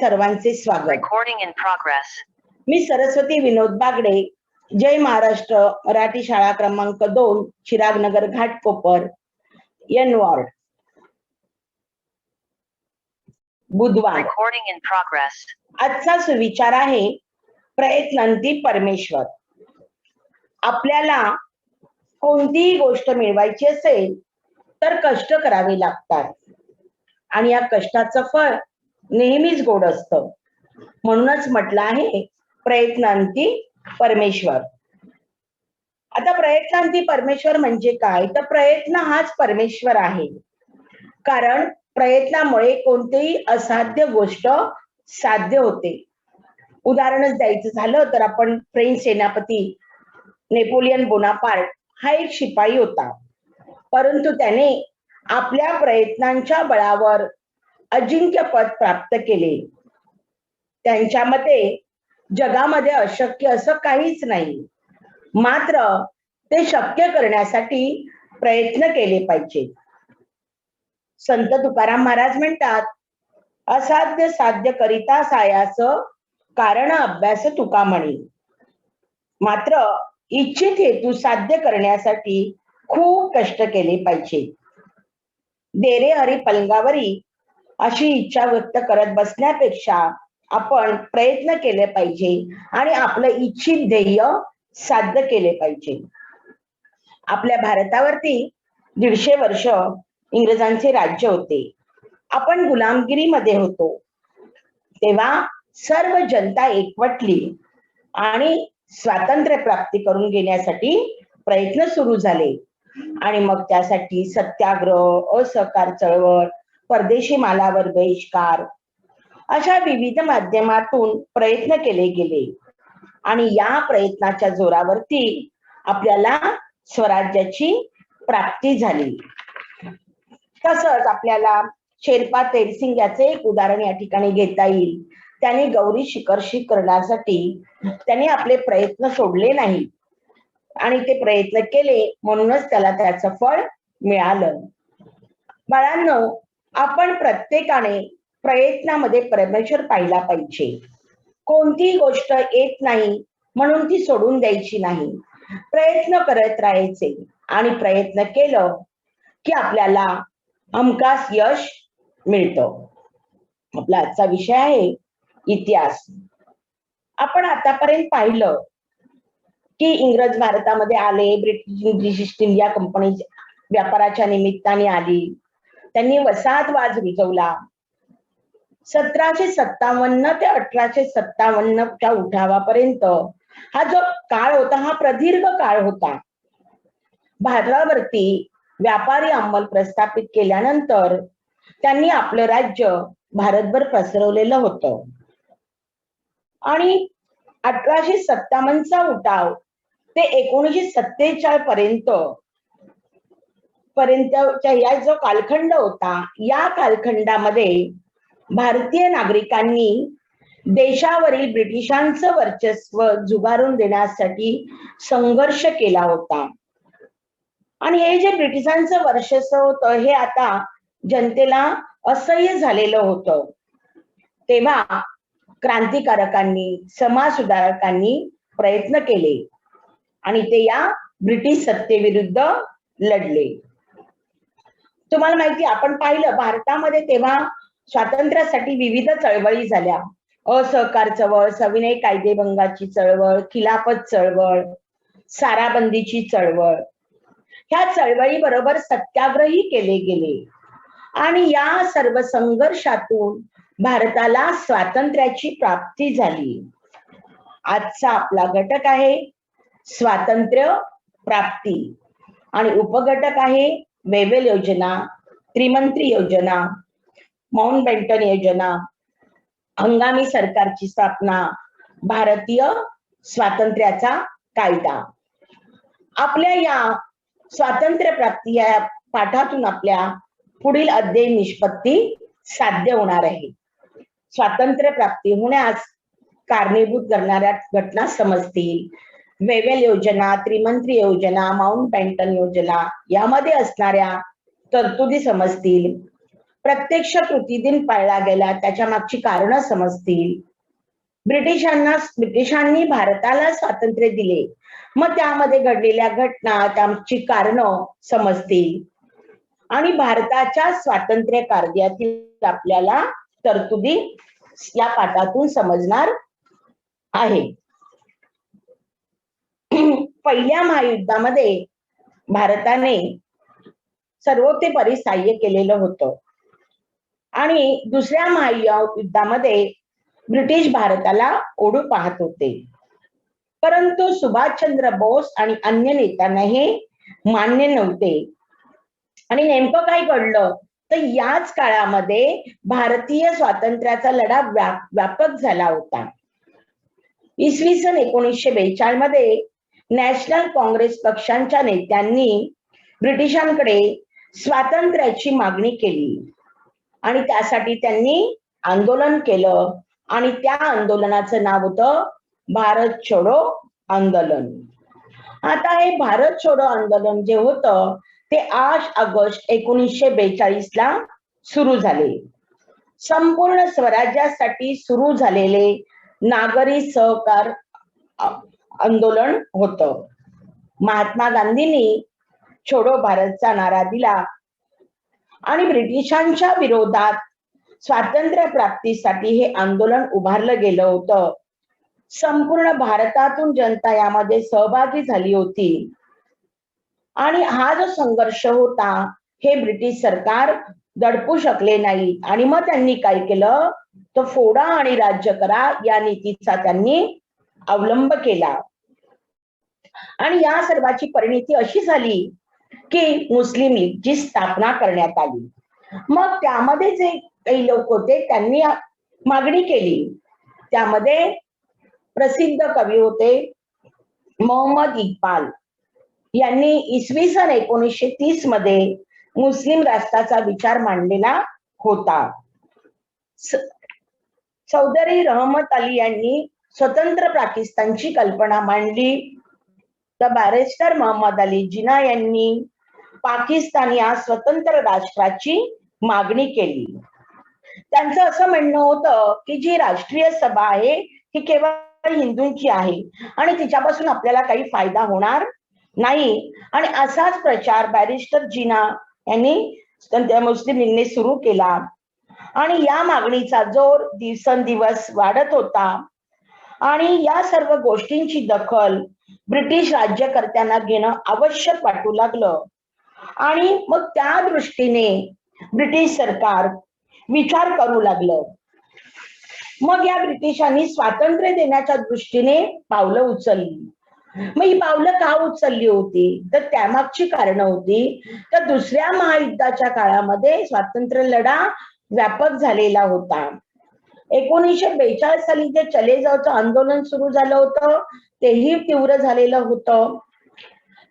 सर्वांचे स्वागत। मी सरस्वती विनोद बागडे, जय महाराष्ट्र मराठी शाळा क्रमांक 2, चिरागनगर घाटकोपर, एन वॉर्ड। बुधवार। आजचा सुविचार आहे प्रयत्नांती परमेश्वर। आपल्याला कोणतीही गोष्ट मिळवायची असेल तर कष्ट करावे लागतात आणि या कष्टाचं फळ नेहमीच गोड असतं। म्हणूनच म्हटलं आहे प्रयत्नांती परमेश्वर। आता प्रयत्नांती परमेश्वर म्हणजे काय? तर प्रयत्न हाच परमेश्वर आहे, कारण प्रयत्नामुळे कोणतीही असाध्य गोष्ट साध्य होते। उदाहरणच द्यायचं झालं तर आपण फ्रेंच सेनापती नेपोलियन बोनापार्ट हा एक शिपाई होता, परंतु त्याने आपल्या प्रयत्नांच्या बळावर अजिंक्य पद प्राप्त केले। त्यांच्या मते जगामध्ये अशक्य असं काहीच नाही, मात्र ते शक्य करण्यासाठी प्रयत्न केले पाहिजे। संत तुकाराम महाराज म्हणतात, असाध्य साध्य करिता सायास, कारण अभ्यास तुका म्हणे। मात्र इच्छित हेतू साध्य करण्यासाठी खूप कष्ट केले पाहिजे। देरे हरी पलंगावरी अशी इच्छा व्यक्त करत बसण्यापेक्षा आपण प्रयत्न केले पाहिजे आणि आपलं इच्छित ध्येय साध्य केले पाहिजे। आपल्या भारतावरती 150 वर्ष इंग्रजांचे राज्य होते। आपण गुलामगिरीमध्ये होतो। तेव्हा सर्व जनता एकवटली आणि स्वातंत्र्य प्राप्ती करून घेण्यासाठी प्रयत्न सुरू झाले आणि मग त्यासाठी सत्याग्रह, असहकार चळवळ, परदेशी मालावर बहिष्कार अशा विविध माध्यमातून प्रयत्न केले गेले आणि या प्रयत्नाच्या जोरावरती आपल्याला स्वराज्याची प्राप्ती झाली। तसंच आपल्याला शेर्पा तेरसिंग याचे एक उदाहरण या ठिकाणी घेता येईल। त्याने गौरी शिखरशी करण्यासाठी त्याने आपले प्रयत्न सोडले नाही आणि ते प्रयत्न केले, म्हणूनच त्याला त्याचं फळ मिळालं। बाळांनो, आपण प्रत्येकाने प्रयत्नामध्ये परमेश्वर पाहिला पाहिजे। कोणतीही गोष्ट येत नाही म्हणून ती सोडून द्यायची नाही, प्रयत्न करत राहायचे आणि प्रयत्न केलं की आपल्याला हमखास यश मिळतं। आपला आजचा विषय आहे इतिहास। आपण आतापर्यंत पाहिलं की इंग्रज भारतामध्ये आले, ब्रिटिश ईस्ट इंडिया कंपनी व्यापाराच्या निमित्ताने आली, त्यांनी वसाहतवाद रुजवला। 1757 ते 1857 च्या उठावापर्यंत हा जो काळ होता हा प्रदीर्घ काळ होता। भारतावरती व्यापारी अंमल प्रस्थापित केल्यानंतर त्यांनी आपलं राज्य भारतभर पसरवलेलं होतं आणि 1857चा उठाव ते 1947 पर्यंतच्या या जो कालखंड होता, या कालखंडामध्ये भारतीय नागरिकांनी देशावरील ब्रिटिशांचं वर्चस्व झुगारून देण्यासाठी संघर्ष केला होता आणि हे जे ब्रिटिशांचं वर्चस्व होतं हे आता जनतेला असह्य झालेलं होतं। तेव्हा क्रांतिकारकांनी, समाज सुधारकांनी प्रयत्न केले आणि ते या ब्रिटिश सत्तेविरुद्ध लढले। तुम्हाला माहिती, आपण पाहिलं भारतामध्ये तेव्हा स्वातंत्र्यासाठी विविध चळवळी झाल्या। असहकार चळवळ, सविनय कायदेभंगाची चळवळ, खिलाफत चळवळ, साराबंदीची चळवळ, ह्या चळवळी बरोबर सत्याग्रही केले गेले आणि या सर्व संघर्षातून भारताला स्वातंत्र्याची प्राप्ती झाली। आजचा आपला घटक आहे स्वातंत्र्य प्राप्ती आणि उपघटक आहे वेव्हेल योजना, त्रिमंत्री योजना, माउंटबॅटन योजना, हंगामी सरकारची स्थापना, भारतीय स्वातंत्र्याचा कायदा। आपल्या या स्वातंत्र्य प्राप्ती या पाठातून आपल्या पुढील अध्ययन निष्पत्ती साध्य होणार आहे। स्वातंत्र्य प्राप्ती होण्यास कारणीभूत करणाऱ्या घटना समजतील। वेव्हेल योजना, त्रिमंत्री योजना, माउंटबॅटन योजना यामध्ये असणाऱ्या तरतुदी समजतील। प्रत्यक्ष कृती दिन पाळला गेला त्याच्या मागची कारणं समजतील. ब्रिटिशांनी भारताला स्वातंत्र्य दिले, मग त्यामध्ये घडलेल्या घटना त्यांची कारणं समजतील आणि भारताच्या स्वातंत्र्य कार्यातील आपल्याला तरतुदी या पाठातून समजणार आहे. पहिल्या महायुद्धामध्ये भारताने सर्वतोपरी सहाय्य केलेलं होतं आणि दुसऱ्या महायुद्धामध्ये ब्रिटिश भारताला ओढू पाहत होते, परंतु सुभाषचंद्र बोस आणि अन्य नेत्यांना हे मान्य नव्हते. आणि नेमकं काय घडलं तर याच काळामध्ये भारतीय स्वातंत्र्याचा लढा व्यापक झाला होता. इसवी सन 1942 मध्ये नॅशनल काँग्रेस पक्षांच्या नेत्यांनी ब्रिटिशांकडे स्वातंत्र्याची मागणी केली आणि त्यासाठी त्यांनी आंदोलन केलं आणि त्या आंदोलनाचं नाव होतं भारत छोडो आंदोलन. आता हे भारत छोडो आंदोलन जे होतं ते 8 ऑगस्ट 1942 ला सुरू झाले. संपूर्ण स्वराज्यासाठी सुरू झालेले नागरी सहकार आंदोलन होतं. महात्मा गांधींनी छोडो भारतचा नारा दिला आणि ब्रिटिशांच्या विरोधात स्वातंत्र्य प्राप्तीसाठी हे आंदोलन उभारलं गेलं होतं. संपूर्ण भारतातून जनता यामध्ये सहभागी झाली होती आणि हा जो संघर्ष होता हे ब्रिटिश सरकार दडपू शकले नाही आणि मग त्यांनी काय केलं तर फोडा आणि राज्य करा या नीतीचा त्यांनी अवलंब केला. आणि या सर्वाची परिणती अशी झाली की मुस्लिम लीगची स्थापना करण्यात आली. मग त्यामध्ये जे काही लोक होते त्यांनी मागणी केली. त्यामध्ये प्रसिद्ध कवी होते मोहम्मद इक्बाल यांनी इसवी सन 1930 मध्ये मुस्लिम राष्ट्राचा विचार मांडलेला होता. चौधरी रहमत अली यांनी स्वतंत्र पाकिस्तानची कल्पना मांडली, तर बॅरिस्टर मोहम्मद अली जिना यांनी पाकिस्तान या स्वतंत्र राष्ट्राची मागणी केली. त्यांचं असं म्हणणं होतं की जी राष्ट्रीय सभा आहे ही केवळ हिंदूंची आहे आणि तिच्यापासून आपल्याला काही फायदा होणार नाही. आणि असाच प्रचार बॅरिस्टर जिना यांनी मुस्लिम लीगने सुरू केला आणि या मागणीचा जोर दिवसेंदिवस वाढत होता आणि या सर्व गोष्टींची दखल ब्रिटिश राज्यकर्त्यांना घेणं आवश्यक वाटू लागलं. आणि मग त्या दृष्टीने ब्रिटिश सरकार विचार करू लागलं. मग या ब्रिटिशांनी स्वातंत्र्य देण्याच्या दृष्टीने पावलं उचलली. मग ही पावलं का उचलली होती तर त्यामागची कारणं होती तर दुसऱ्या महायुद्धाच्या काळामध्ये स्वातंत्र्य लढा व्यापक झालेला होता. 1942 साली जे चले जावचं आंदोलन सुरू झालं होतं तेही तीव्र झालेलं होतं.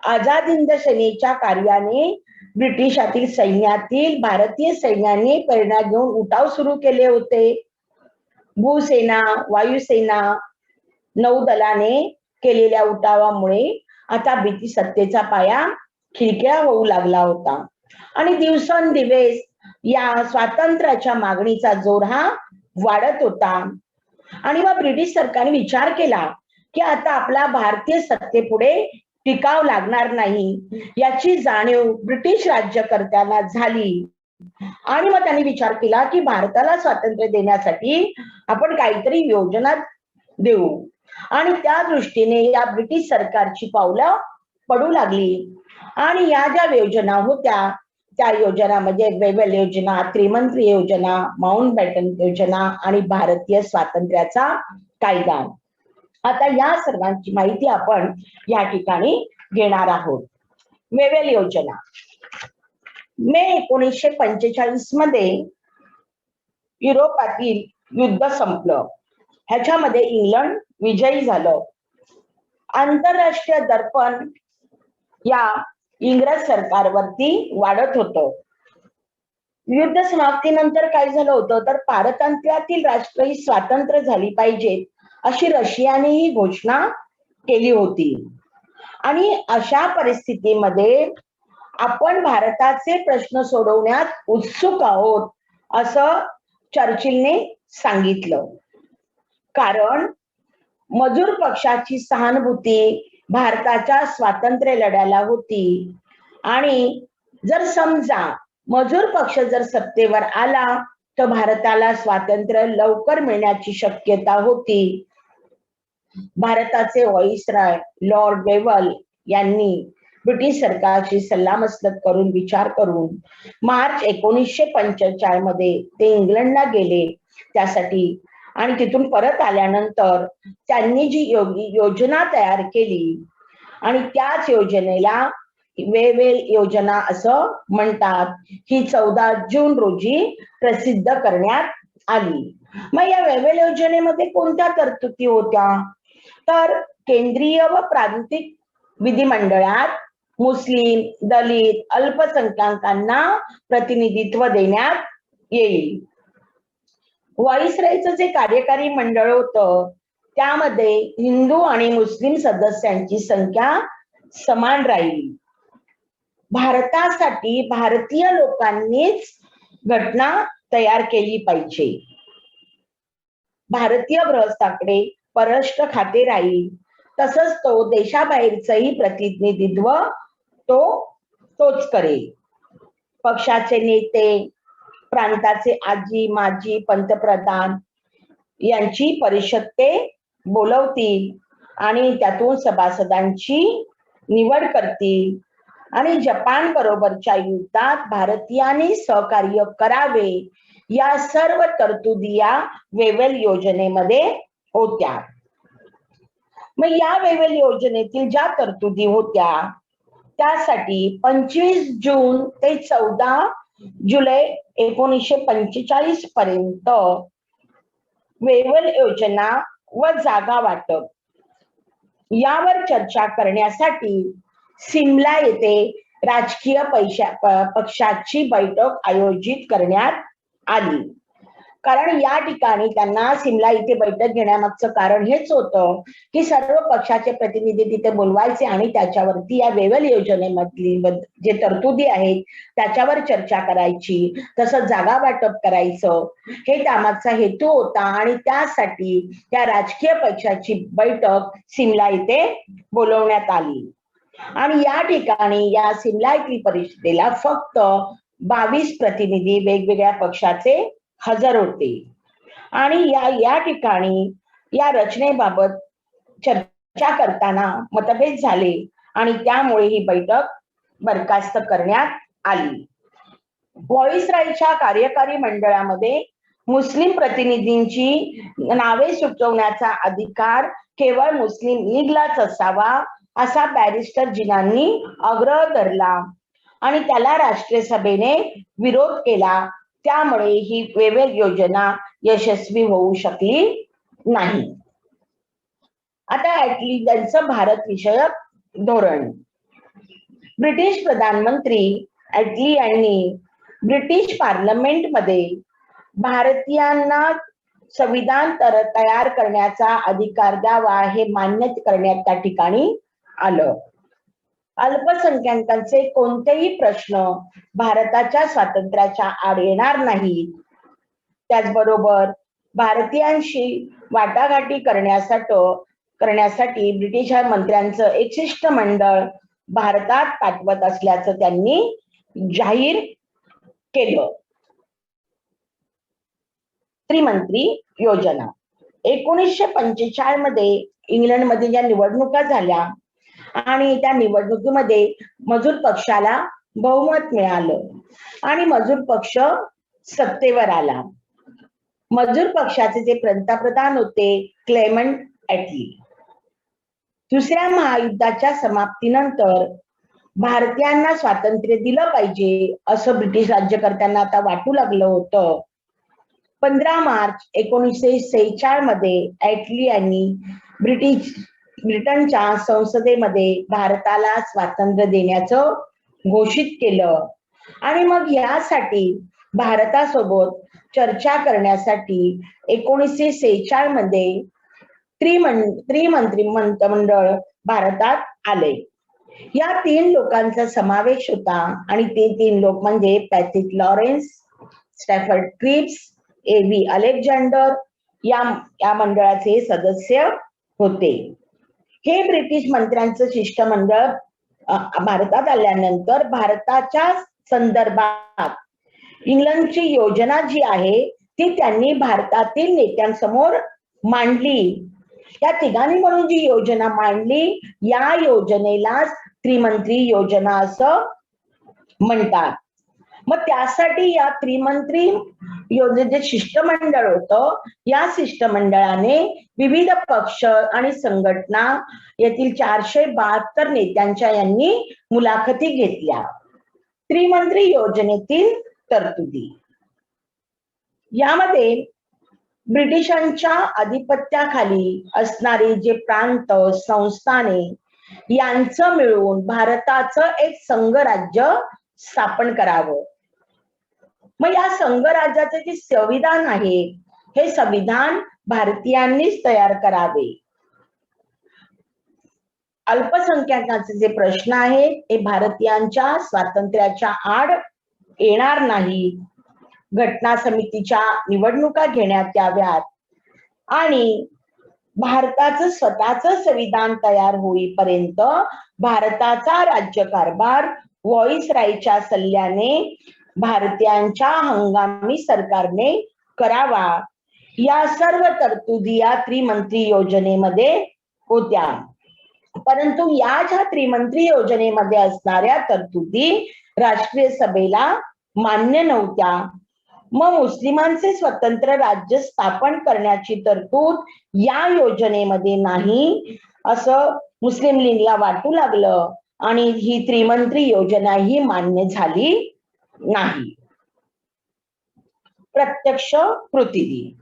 आझाद हिंद सेनेच्या कार्याने ब्रिटिशातील सैन्यातील भारतीय सैन्याने प्रेरणा घेऊन उठाव सुरू केले होते. भूसेना, वायुसेना, नौदलाने केलेल्या उठावामुळे आता ब्रिटिश सत्तेचा पाया खिळखिळा होऊ लागला होता आणि दिवसेंदिवस या स्वातंत्र्याच्या मागणीचा जोर हा वाढत होता. आणि मग ब्रिटिश सरकारने विचार केला की आता आपला भारतीय सत्तेपुढे टिकाव लागणार नाही याची जाणीव ब्रिटिश राज्यकर्त्यांना झाली. आणि मग त्यांनी विचार केला की भारताला स्वातंत्र्य देण्यासाठी आपण काहीतरी योजना देऊ आणि त्या दृष्टीने या ब्रिटिश सरकारची पावलं पडू लागली. आणि या ज्या योजना होत्या त्या योजनामध्ये वेव्हेल योजना, त्रिमंत्री योजना, माउंटबॅटन योजना आणि भारतीय स्वातंत्र्याचा कायदा. आता या सर्वांची माहिती आपण या ठिकाणी घेणार आहोत. वेव्हेल योजना मे 1945 मध्ये युरोपातील युद्ध संपलं. ह्याच्यामध्ये इंग्लंड विजयी झालं. आंतरराष्ट्रीय दर्पण या इंग्रज सरकारवरती वाढत होतं. युद्ध समाप्तीनंतर काय झालं होतं तर पारतंत्र्यातील राष्ट्र ही स्वातंत्र्य झाली पाहिजेत अशी रशियाने ही घोषणा केली होती. आणि अशा परिस्थितीमध्ये आपण भारताचे प्रश्न सोडवण्यात उत्सुक आहोत असं चर्चिलने सांगितलं. कारण मजूर पक्षाची सहानुभूती भारताच्या स्वातंत्र्य लढ्याला होती आणि जर समजा मजूर पक्ष जर सत्तेवर आला तर भारताला स्वातंत्र्य लवकर मिळण्याची शक्यता होती. भारताचे व्हाईसरॉय लॉर्ड वेव्हल यांनी ब्रिटिश सरकारची सल्लामसलत करून विचार करून मार्च 1945 मध्ये ते इंग्लंडला गेले त्यासाठी. आणि तिथून परत आल्यानंतर त्यांनी जी योजना तयार केली आणि त्याच योजनेला वेव्हेल योजना असं म्हणतात, ही 14 जून रोजी प्रसिद्ध करण्यात आली. मग या वेव्हेल योजनेमध्ये कोणत्या तरतुदी होत्या? तर केंद्रीय व प्रांतिक विधिमंडळात मुस्लिम, दलित, अल्पसंख्याकांना प्रतिनिधित्व देण्यात येईल. व्हाईसरॉयचं जे कार्यकारी मंडळ होतं त्यामध्ये हिंदू आणि मुस्लिम सदस्यांची संख्या समान राहील. भारतासाठी भारतीय लोकांनीच घटना तयार केली पाहिजे. भारतीय गृहस्थाकडे परराष्ट्र खाते राहील. तसंच तो देशाबाहेरचंही प्रतिनिधित्व तोच करेल. पक्षाचे नेते, प्रांताचे आजी माजी पंतप्रधान यांची परिषद ते बोलवतील आणि त्यातून सभासदांची निवड करतील आणि जपान बरोबरच्या युद्धात भारतीयांनी सहकार्य करावे या सर्व तरतुदी या वेव्हेल योजनेमध्ये होत्या. मग या वेव्हेल योजनेतील ज्या तरतुदी होत्या त्यासाठी 25 जून ते 14 जुलै 1945 पर्यंत वेव्हेल योजना व जागा वाटप यावर चर्चा करण्यासाठी सिमला येथे राजकीय पक्षाची बैठक आयोजित करण्यात आली. कारण या ठिकाणी त्यांना सिमला इथे बैठक घेण्यामागचं कारण हेच होतं की सर्व पक्षाचे प्रतिनिधी तिथे बोलवायचे आणि त्याच्यावरती या वेव्हेल योजनेमधली जे तरतुदी आहेत त्याच्यावर चर्चा करायची, तसंच जागा वाटप करायचं, हे त्यामागचा हेतू होता. आणि त्यासाठी त्या राजकीय पक्षाची बैठक सिमला इथे बोलवण्यात आली. आणि या ठिकाणी या सिमला येथील परिषदेला फक्त 22 प्रतिनिधी वेगवेगळ्या पक्षाचे हजर होते. आणि या ठिकाणी या रचनेबाबत चर्चा करताना मतभेद झाले आणि त्यामुळे ही बैठक बरखास्त करण्यात आली. व्हाईसरॉयच्या कार्यकारी मंडळामध्ये मुस्लिम प्रतिनिधींची नावे सुचवण्याचा अधिकार केवळ मुस्लिम लीगलाच असावा असा बॅरिस्टर जिनांनी आग्रह धरला आणि त्याला राष्ट्रीय सभेने विरोध केला. त्यामुळे ही वेव्हेल योजना यशस्वी होऊ शकली नाही. आता ॲटलीचं भारत विषयक धोरण. ब्रिटिश प्रधानमंत्री ॲटली यांनी ब्रिटिश पार्लमेंटमध्ये भारतीयांना संविधान तयार करण्याचा अधिकार द्यावा हे मान्य करण्यात त्या ठिकाणी आलं. अल्पसंख्याकांचे कोणतेही प्रश्न भारताच्या स्वातंत्र्याच्या आड येणार नाहीत. त्याचबरोबर भारतीयांशी वाटाघाटी करण्यासाठी ब्रिटिश मंत्र्यांचं एक शिष्टमंडळ भारतात पाठवत असल्याचं त्यांनी जाहीर केलं. त्रिमंत्री योजना. 1945 मध्ये इंग्लंडमध्ये ज्या निवडणुका झाल्या आणि त्या निवडणुकीमध्ये मजूर पक्षाला बहुमत मिळालं आणि मजूर पक्ष सत्तेवर आला. मजूर पक्षाचे जे पंतप्रधान होते क्लेमेंट ॲटली. दुसऱ्या महायुद्धाच्या समाप्तीनंतर भारतीयांना स्वातंत्र्य दिलं पाहिजे असं ब्रिटिश राज्यकर्त्यांना आता वाटू लागलं होतं. 15 मार्च 1946 मध्ये ॲटली यांनी ब्रिटनच्या संसदेमध्ये भारताला स्वातंत्र्य देण्याचं घोषित केलं. आणि मग यासाठी भारतासोबत चर्चा करण्यासाठी 1946 मध्ये त्रिमंत्री मंत्रिमंडळ भारतात आले. या 3 लोकांचा समावेश होता आणि ते 3 लोक म्हणजे Patrick Lawrence, Stafford Cripps, A.V. Alexander या मंडळाचे सदस्य होते. हे ब्रिटिश मंत्र्यांचं शिष्टमंडळ भारतात आल्यानंतर भारताच्या संदर्भात इंग्लंडची योजना जी आहे ती त्यांनी भारतातील नेत्यांसमोर मांडली. या तिघांनी म्हणून जी योजना मांडली या योजनेला त्रिमंत्री योजना असं म्हणतात. मग त्यासाठी या त्रिमंत्री योजनेचे शिष्टमंडळ होतं. या शिष्टमंडळाने विविध पक्ष आणि संघटना येथील 472 नेत्यांच्या यांनी मुलाखती घेतल्या. त्रिमंत्री योजनेतील तरतुदी यामध्ये ब्रिटिशांच्या आधिपत्याखाली असणारी जे प्रांत संस्थाने यांचं मिळून भारताचं एक संघराज्य स्थापन करावं. मग या संघराज्याचे जे संविधान आहे हे संविधान भारतीयांनीच तयार करावे. अल्पसंख्याकांचे जे प्रश्न आहेत हे भारतीयांच्या स्वातंत्र्याच्या आड येणार नाही. घटना समितीच्या निवडणुका घेण्यात याव्यात आणि भारताचं स्वतःचं संविधान तयार होईपर्यंत भारताचा राज्यकारभार व्हॉइसरायच्या सल्ल्याने भारतीयांच्या हंगामी सरकारने करावा. या सर्व तरतुदी या त्रिमंत्री योजनेमध्ये होत्या. परंतु या ज्या त्रिमंत्री योजनेमध्ये असणाऱ्या तरतुदी राष्ट्रीय सभेला मान्य नव्हत्या. मग मुस्लिमांचे स्वतंत्र राज्य स्थापन करण्याची तरतूद या योजनेमध्ये नाही असं मुस्लिम लीगला वाटू लागलं आणि ही त्रिमंत्री योजना ही मान्य झाली नाही. प्रत्यक्ष कृती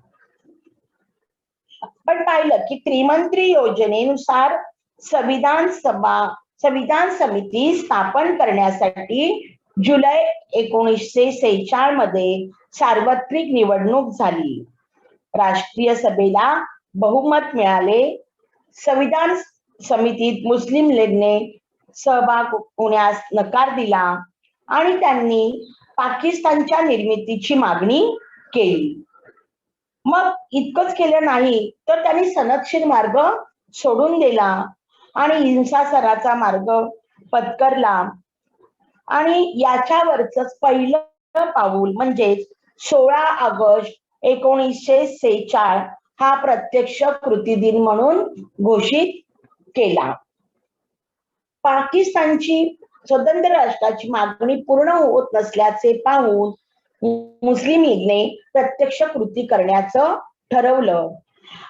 आपण पाहिलं की त्रिमंत्री योजनेनुसार संविधान समिती स्थापन करण्यासाठी जुलै 1946 मध्ये सार्वत्रिक निवडणूक झाली. राष्ट्रीय सभेला बहुमत मिळाले. संविधान समितीत मुस्लिम लीगने सहभाग होण्यास नकार दिला आणि त्यांनी पाकिस्तानच्या निर्मितीची मागणी केली. मग इतकंच केलं नाही तर त्यांनी सनदशीर मार्ग सोडून दिला आणि हिंसाचाराचा मार्ग पत्करला. आणि याच्यावरच पहिलं पाऊल म्हणजेच 16 ऑगस्ट 1946 हा प्रत्यक्ष कृती दिन म्हणून घोषित केला. पाकिस्तानची स्वतंत्र राष्ट्राची मागणी पूर्ण होत नसल्याचे पाहून मुस्लिम लीगने प्रत्यक्ष कृती करण्याचं ठरवलं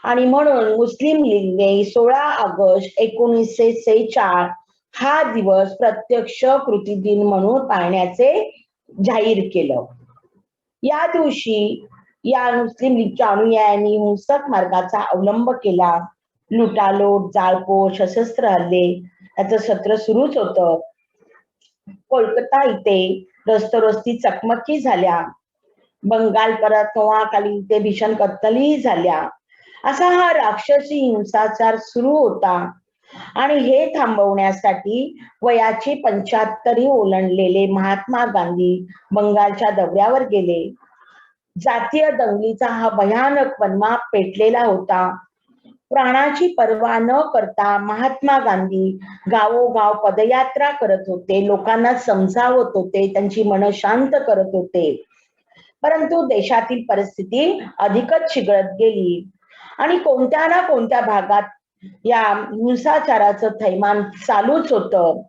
आणि म्हणून मुस्लिम लीगने 16 ऑगस्ट 1946 हा दिवस प्रत्यक्ष कृती दिन म्हणून पाळण्याचे जाहीर केलं. या दिवशी या मुस्लिम लीगच्या अनुयायांनी हिंसक मार्गाचा अवलंब केला. लुटालूट, जाळपोळ, सशस्त्र हल्ले याचं सत्र सुरूच होतं. कोलकाता इथे रस्ते चकमकी झाल्या. बंगाल परतवाखाली इथे भीषण कत्तली झाल्या. असा हा राक्षसी हिंसाचार सुरू होता आणि हे थांबवण्यासाठी वयाची 75 ओलांडलेले महात्मा गांधी बंगालच्या दौऱ्यावर गेले. जातीय दंगलीचा हा भयानक वनवा पेटलेला होता. प्राणाची पर्वा न करता महात्मा गांधी गावोगाव पदयात्रा करत होते, लोकांना समजावत होते, त्यांची मन शांत करत होते. परंतु देशातील परिस्थिती अधिकच चिघळत गेली आणि कोणत्या ना कोणत्या भागात या हिंसाचाराचं थैमान चालूच होतं.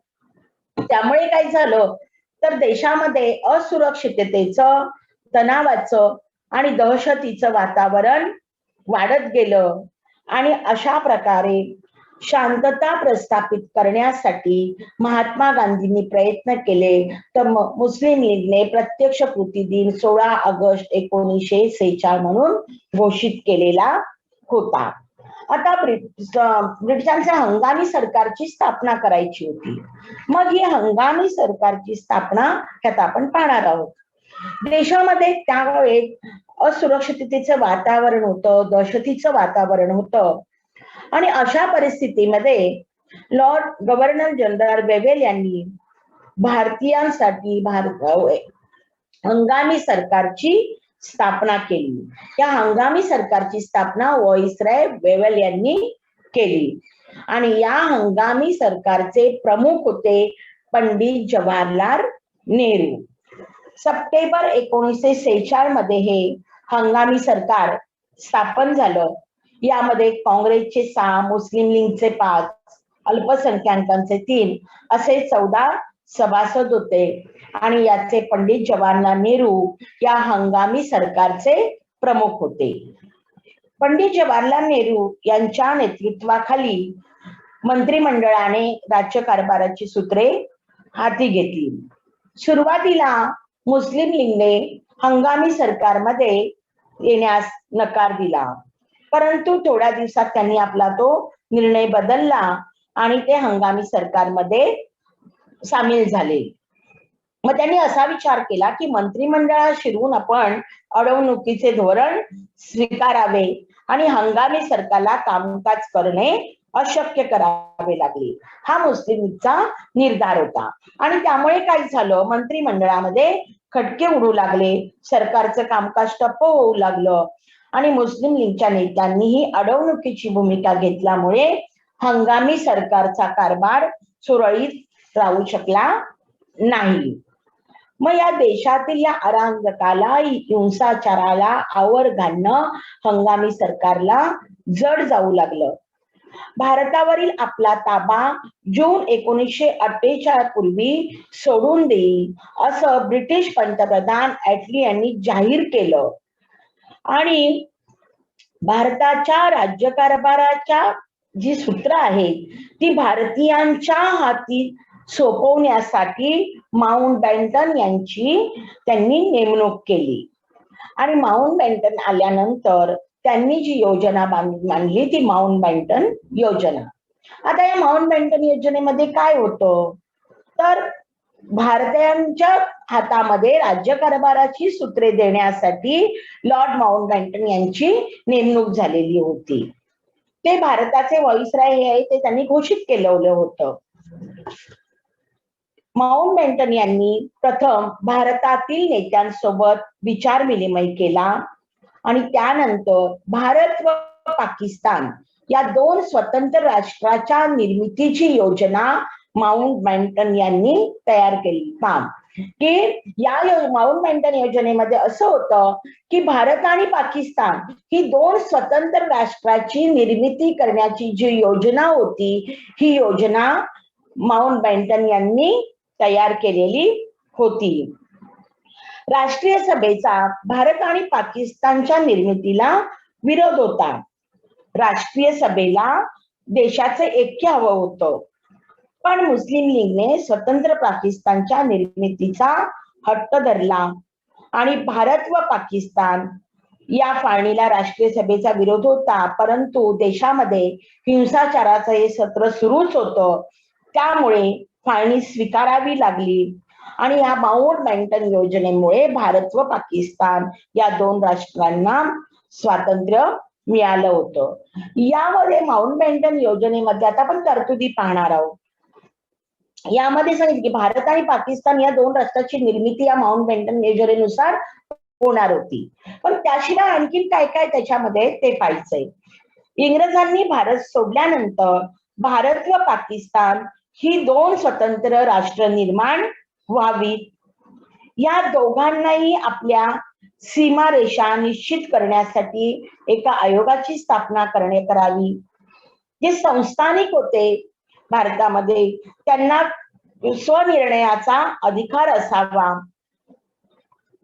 त्यामुळे काय झालं तर देशामध्ये असुरक्षिततेचं, तणावाचं आणि दहशतीचं वातावरण वाढत गेलं आणि अशा प्रकारे शांतता प्रस्थापित करण्यासाठी महात्मा गांधींनी प्रयत्न केले. तर मुस्लिम लीगने प्रत्यक्ष कृती दिन 16 ऑगस्ट 1946 म्हणून घोषित केलेला होता. आता ब्रिटिशांच्या हंगामी सरकारची स्थापना करायची होती. मग ही हंगामी सरकारची स्थापना ह्यात आपण पाहणार आहोत. देशामध्ये त्यावेळेस असुरक्षिततेचं वातावरण होतं, दहशतीचं वातावरण होतं आणि अशा परिस्थितीमध्ये लॉर्ड गव्हर्नर जनरल वेवेल यांनी भारतीयांसाठी हंगामी सरकारची स्थापना केली. या हंगामी सरकारची स्थापना व्हाईसरॉय वेव्हल यांनी केली आणि या हंगामी सरकारचे प्रमुख होते पंडित जवाहरलाल नेहरू. सप्टेंबर 1946 मध्ये हे हंगामी सरकार स्थापन झालं. यामध्ये काँग्रेसचे 6, मुस्लिम लीगचे 5, अल्पसंख्याकांचे 3 असे 14 सभासद होते आणि याचे पंडित जवाहरलाल नेहरू या हंगामी सरकारचे प्रमुख होते. पंडित जवाहरलाल नेहरू यांच्या नेतृत्वाखाली मंत्रिमंडळाने राज्यकारभाराची सूत्रे हाती घेतली. सुरुवातीला मुस्लिम लीगने हंगामी सरकारमध्ये येण्यास नकार दिला, परंतु थोड्या दिवसात त्यांनी आपला तो निर्णय बदलला आणि ते हंगामी सरकारमध्ये सामील झाले. मग त्यांनी असा विचार केला की मंत्रिमंडळात शिरून आपण अडवणुकीचे धोरण स्वीकारावे आणि हंगामी सरकारला कामकाज करणे अशक्य करावे लागले. हा मुस्लिम लीगचा निर्धार होता आणि त्यामुळे काय झालं, मंत्रिमंडळामध्ये खटके उडू लागले, सरकारचं कामकाज ठप्प होऊ लागलं आणि मुस्लिम लीगच्या नेत्यांनीही अडवणुकीची भूमिका घेतल्यामुळे हंगामी सरकारचा कारभार सुरळीत राहू शकला नाही. मग या देशातील या अराजकाला, हिंसाचाराला आवर घालणं हंगामी सरकारला जड जाऊ लागलं. भारतावरील आपला ताबा जून 1948 पूर्वी सोडून देईल असं ब्रिटिश पंतप्रधान ॲटली यांनी जाहीर केलं आणि भारताच्या राज्यकारभाराच्या जी सूत्र आहेत ती भारतीयांच्या हाती सोपवण्यासाठी माउंटबॅटन यांची त्यांनी नेमणूक केली आणि माउंटबॅटन आल्यानंतर त्यांनी जी योजना मांडली ती माउंटबॅटन योजना. आता या माउंटबॅटन योजनेमध्ये काय होतं, तर भारतीयांच्या हातामध्ये राज्यकारभाराची सूत्रे देण्यासाठी लॉर्ड माउंटबॅटन यांची नेमणूक झालेली होती. ते भारताचे व्हाईसरॉय आहे ते त्यांनी घोषित केलेलं होतं. माउंटबॅटन यांनी प्रथम भारतातील नेत्यांसोबत विचार विनिमय केला आणि त्यानंतर भारत व पाकिस्तान या 2 स्वतंत्र राष्ट्राच्या निर्मितीची योजना माउंटबॅटन यांनी तयार केली. की या माउंटबॅटन योजनेमध्ये असं होतं की भारत आणि पाकिस्तान ही 2 स्वतंत्र राष्ट्राची निर्मिती करण्याची जी योजना होती ही योजना माउंटबॅटन यांनी तयार केलेली होती. राष्ट्रीय सभेचा भारत आणि पाकिस्तानच्या निर्मितीला विरोध होता. राष्ट्रीय सभेला देशाचे ऐक्य हवं होतं, पण मुस्लिम लीगने स्वतंत्र पाकिस्तानच्या निर्मितीचा हट्ट धरला आणि भारत व पाकिस्तान या फाळणीला राष्ट्रीय सभेचा विरोध होता. परंतु देशामध्ये हिंसाचाराचं हे सत्र सुरूच होतं, त्यामुळे फाळणी स्वीकारावी लागली आणि या माउंटबॅटन योजनेमुळे भारत व पाकिस्तान या 2 राष्ट्रांना स्वातंत्र्य मिळालं होतं. यामध्ये माउंटबॅटन योजनेमध्ये आता आपण तरतुदी पाहणार आहोत. यामध्ये सांगितलं की भारत आणि पाकिस्तान या 2 राष्ट्राची निर्मिती या माउंटबॅटन योजनेनुसार होणार होती, पण त्याशिवाय आणखी काय काय त्याच्यामध्ये ते पाहायचंय. इंग्रजांनी भारत सोडल्यानंतर भारत व पाकिस्तान ही 2 स्वतंत्र राष्ट्र निर्माण व्हावीत. या दोघांनाही आपल्या सीमारेषा निश्चित करण्यासाठी एका आयोगाची स्थापना करावी. जे संस्थानिक होते भारतामध्ये त्यांना स्वनिर्णयाचा अधिकार असावा.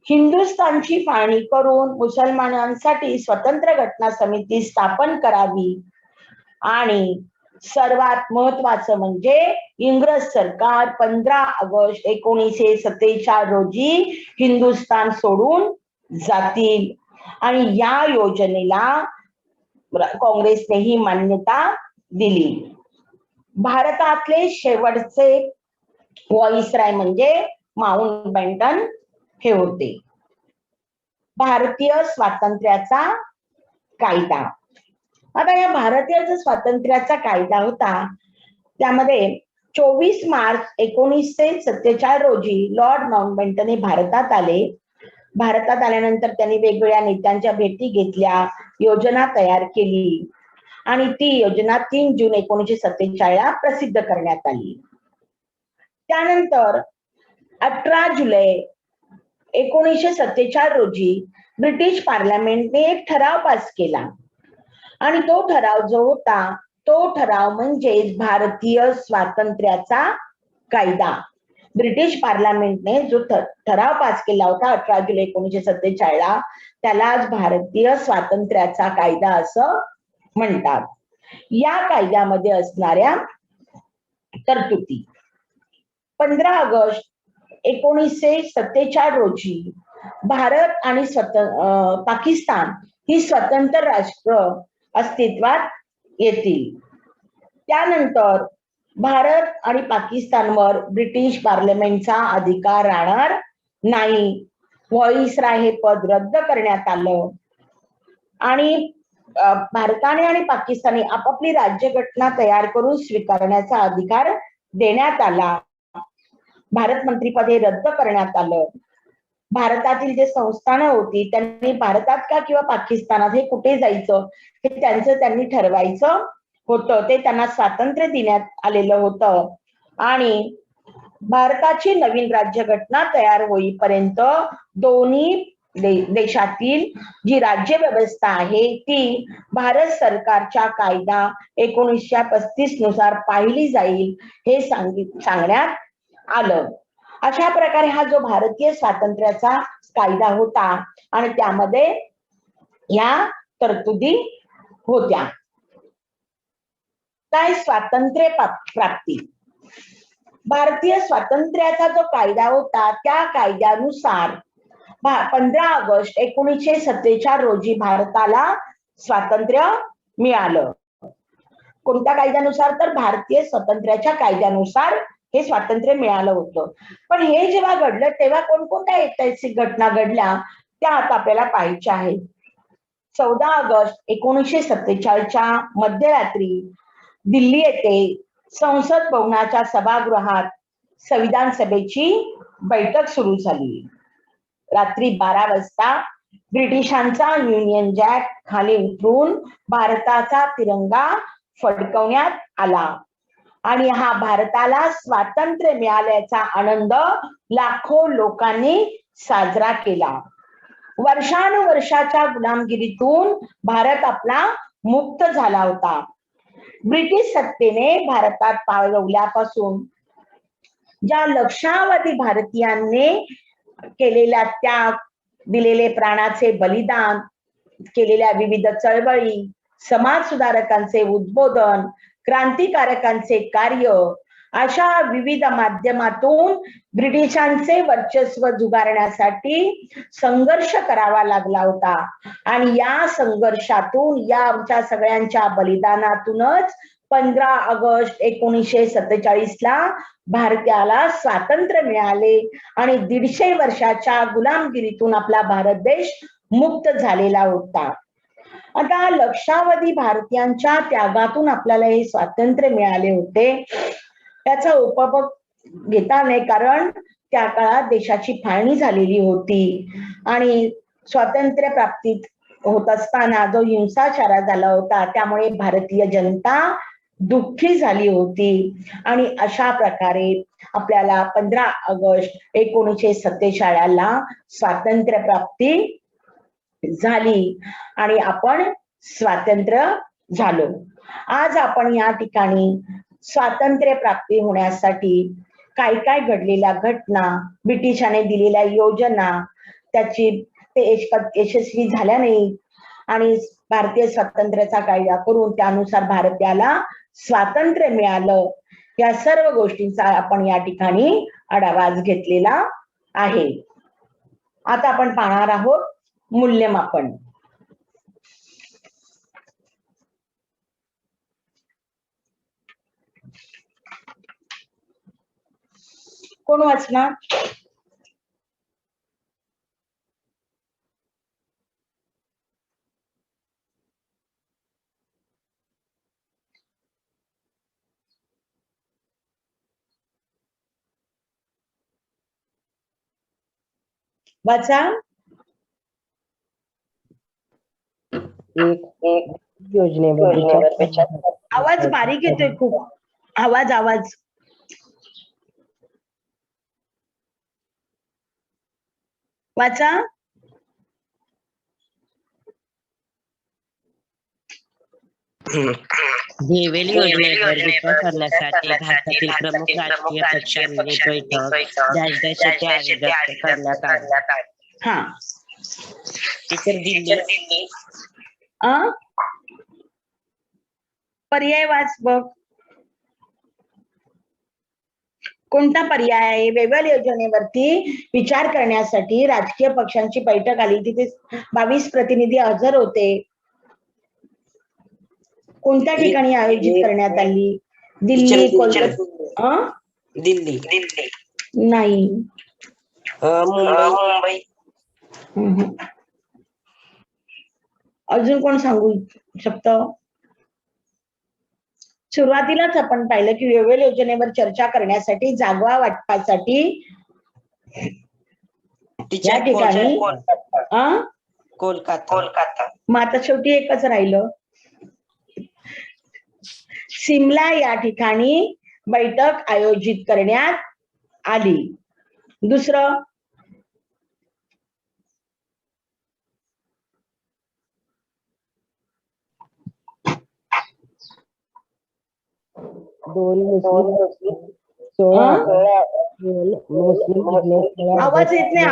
हिंदुस्थानची फाळणी करून मुसलमानांसाठी स्वतंत्र घटना समिती स्थापन करावी आणि सर्वात महत्वाचं म्हणजे इंग्रज सरकार 15 ऑगस्ट 1947 रोजी हिंदुस्थान सोडून जातील आणि या योजनेला काँग्रेसनेही मान्यता दिली. भारतातले शेवटचे व्हाईसरॉय म्हणजे माउंटबॅटन हे होते. भारतीय स्वातंत्र्याचा कायदा. आता या भारतीय स्वातंत्र्याचा कायदा होता त्यामध्ये 24 मार्च 1947 रोजी लॉर्ड माउंटबॅटन हे भारतात आले भारतात आल्यानंतर त्यांनी वेगवेगळ्या नेत्यांच्या भेटी घेतल्या, योजना तयार केली आणि ती योजना 3 जून 1947 ला प्रसिद्ध करण्यात आली. त्यानंतर 18 जुलै 1947 रोजी ब्रिटिश पार्लमेंटने एक ठराव पास केला आणि तो ठराव जो होता तो ठराव म्हणजे भारतीय स्वातंत्र्याचा कायदा. ब्रिटिश पार्लमेंटने जो ठराव पास केला होता 18 जुलै 1947 ला त्यालाच भारतीय स्वातंत्र्याचा कायदा असं म्हणतात. या कायद्यामध्ये असणाऱ्या तरतुदी 15 ऑगस्ट 1947 रोजी भारत आणि पाकिस्तान ही स्वतंत्र राष्ट्र अस्तित्वात येतील. त्यानंतर भारत आणि पाकिस्तानवर ब्रिटिश पार्लमेंटचा अधिकार राहणार नाही. व्हॉइसराय हे पद रद्द करण्यात आलं आणि भारताने आणि पाकिस्तानने आपापली राज्यघटना तयार करून स्वीकारण्याचा अधिकार देण्यात आला. भारत मंत्रीपद हे रद्द करण्यात आलं. भारतातील जे संस्थानं होती त्यांनी भारतात का किंवा पाकिस्तानात हे कुठे जायचं हे त्यांचं त्यांनी ठरवायचं होतं. ते त्यांना स्वातंत्र्य देण्यात आलेलं होतं आणि भारताची नवीन राज्यघटना तयार होईपर्यंत दोन्ही देशातील जी राज्य व्यवस्था आहे ती भारत सरकारच्या कायदा 1935 नुसार पाहिली जाईल हे सांगण्यात आलं. अशा प्रकारे हा जो भारतीय स्वातंत्र्याचा कायदा होता आणि त्यामध्ये या तरतुदी होत्या. काय स्वातंत्र्य प्राप्ती. भारतीय स्वातंत्र्याचा जो कायदा होता त्या कायद्यानुसार 15 ऑगस्ट 1947 रोजी भारताला स्वातंत्र्य मिळालं. कोणत्या कायद्यानुसार तर भारतीय स्वातंत्र्याच्या कायद्यानुसार हे स्वातंत्र्य मिळालं होतं. पण हे जेव्हा घडलं तेव्हा कोणकोणत्या ऐतिहासिक घटना घडल्या त्या आता आपल्याला पाहायच्या आहेत. 14 ऑगस्ट 1947 मध्यरात्री दिल्ली येथे संसद भवनाच्या सभागृहात संविधान सभेची बैठक सुरू झाली. रात्री 12 वाजता ब्रिटिशांचा युनियन जॅक खाली उतरून भारताचा तिरंगा फडकवण्यात आला आणि हा भारताला स्वातंत्र्य मिळाल्याचा आनंद लाखो लोकांनी साजरा केला. वर्षानुवर्षाच्या गुलामगिरीतून भारत आपला मुक्त झाला होता. ब्रिटिश सत्तेने भारतात पावलवल्यापासून ज्या लक्षावधी भारतीयांनी केलेल्या त्याग, दिलेले प्राणाचे बलिदान, केलेल्या विविध चळवळी, समाज सुधारकांचे उद्बोधन, क्रांतिकारकांचे कार्य, अशा विविध माध्यमातून ब्रिटिशांचे वर्चस्व झुगारण्यासाठी संघर्ष करावा लागला होता आणि या संघर्षातून या आमच्या सगळ्यांच्या बलिदानातूनच 15 ऑगस्ट 1947 ला भारताला स्वातंत्र्य मिळाले आणि 150 वर्षाच्या गुलामगिरीतून आपला भारत देश मुक्त झालेला होता. आता लक्षावधी भारतीयांच्या त्यागातून आपल्याला हे स्वातंत्र्य मिळाले होते. त्याचा उपभोग घेता नाही कारण त्या काळात देशाची फाळणी झालेली होती आणि स्वातंत्र्य प्राप्तीत होत असताना जो हिंसाचार झाला होता त्यामुळे भारतीय जनता दुःखी झाली होती आणि अशा प्रकारे आपल्याला 15 ऑगस्ट 1947 ला स्वातंत्र्य प्राप्ती झाली आणि आपण स्वातंत्र्य झालो. आज आपण या ठिकाणी स्वातंत्र्य प्राप्ती होण्यासाठी काय काय घडलेल्या घटना, ब्रिटिशांनी दिलेल्या योजना, त्याची ते यशस्वी झाल्या नाही आणि भारतीय स्वातंत्र्याचा कायदा करून त्यानुसार भारताला स्वातंत्र्य मिळालं, या सर्व गोष्टींचा आपण या ठिकाणी आढावा घेतलेला आहे. आता आपण पाहणार आहोत मूल्यमापन. कोण वाचणार? वाचा. एक योजनेवर विचार आवाज बारीक येतोय खूप. आवाज वाचा. देवेल योजनेवर विचार करण्यासाठी भारतातील प्रमुख राजकीय पक्षांनी बैठक डॅश डॅश येथे आयोजित करण्यात आली. हा टीचर दिल्ली. पर्याय वाच बघ. कोणता पर्याय आहे? वेव्हल योजनेवरती विचार करण्यासाठी राजकीय पक्षांची बैठक आली, तिथे 22 प्रतिनिधी हजर होते. कोणत्या ठिकाणी आयोजित करण्यात आली? दिल्ली, कोलकाता. दिल्ली नाही, मुंबई. अजून कोण सांगू शकतं? सुरुवातीलाच आपण पाहिलं की वेव्हल योजनेवर चर्चा करण्यासाठी जागा वाटपासाठी या ठिकाणी कोलकाता. मग आता शेवटी एकच राहिलं. सिमला या ठिकाणी बैठक आयोजित करण्यात आली. दुसरं, आवाज येत नाही.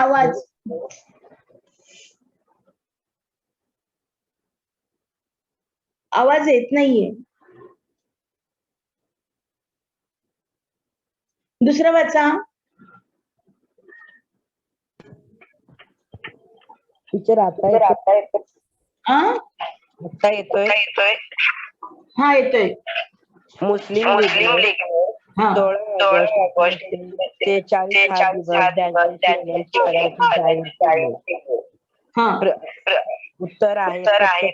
आवाज येत नाहीये. दुसरं वाचा. टीचर आता येतोय. हा येतोय. मुस्लिम लीग 16 ऑगस्ट ते 40 उत्तर आहे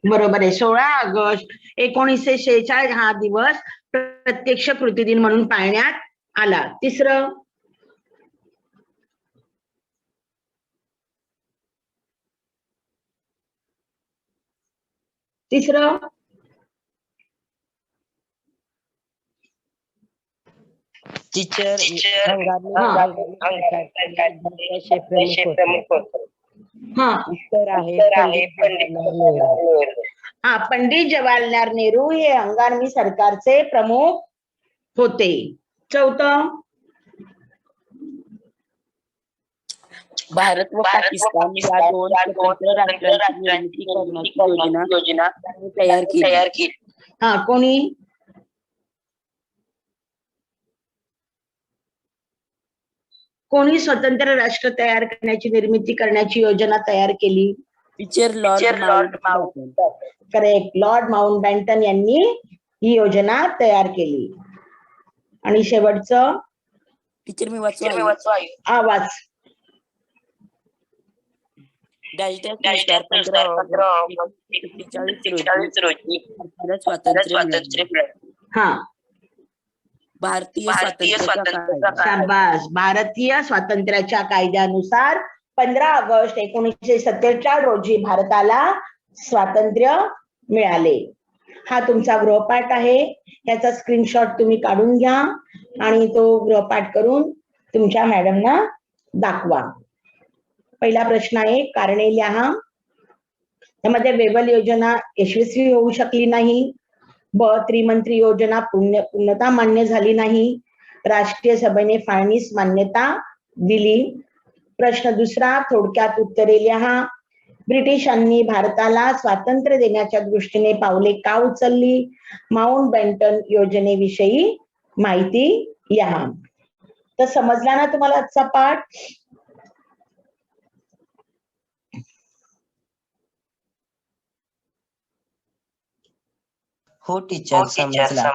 बरोबर आहे. 16 ऑगस्ट 1946 हा दिवस प्रत्यक्ष कृती दिन म्हणून पाळण्यात आला. तिसरं, टीचर उत्तर आहे पंडित जवाहरलाल नेहरू हे हंगामी सरकारचे प्रमुख होते. चौथं, भारत व पाकिस्तान या दोन स्वतंत्र राष्ट्रांची निर्मिती करण्याची योजना तयार केली. कोणी? कोणी स्वतंत्र राष्ट्र तयार करण्याची निर्मिती करण्याची योजना तयार केली? Teacher Lord Mountbatten. Correct. Lord Mountbatten यांनी ही योजना तयार केली. आणि शेवटचं, टीचर मी वाचू. आवाज. भारतीय स्वातंत्र्य. शाबास. भारतीय स्वातंत्र्याच्या कायद्यानुसार 15 ऑगस्ट 1947 रोजी भारताला स्वातंत्र्य मिळाले. हा तुमचा गृहपाठ आहे. याचा स्क्रीनशॉट तुम्ही काढून घ्या आणि तो गृहपाठ करून तुमच्या मॅडमना दाखवा. पहिला प्रश्न आहे, कारणे लिहा. त्यामध्ये वेव्हल योजना यशस्वी होऊ शकली नाही. त्रिमंत्री योजना पूर्णतः मान्य झाली नाही. राष्ट्रीय सभेने फाळणीस मान्यता दिली. प्रश्न दुसरा, थोडक्यात उत्तरे लिहा. ब्रिटिशांनी भारताला स्वातंत्र्य देण्याच्या दृष्टीने पावले का उचलली? माउंटबॅटन योजनेविषयी माहिती लिहा. तर समजला ना तुम्हाला आजचा पाठ? हो टीचर, समजला.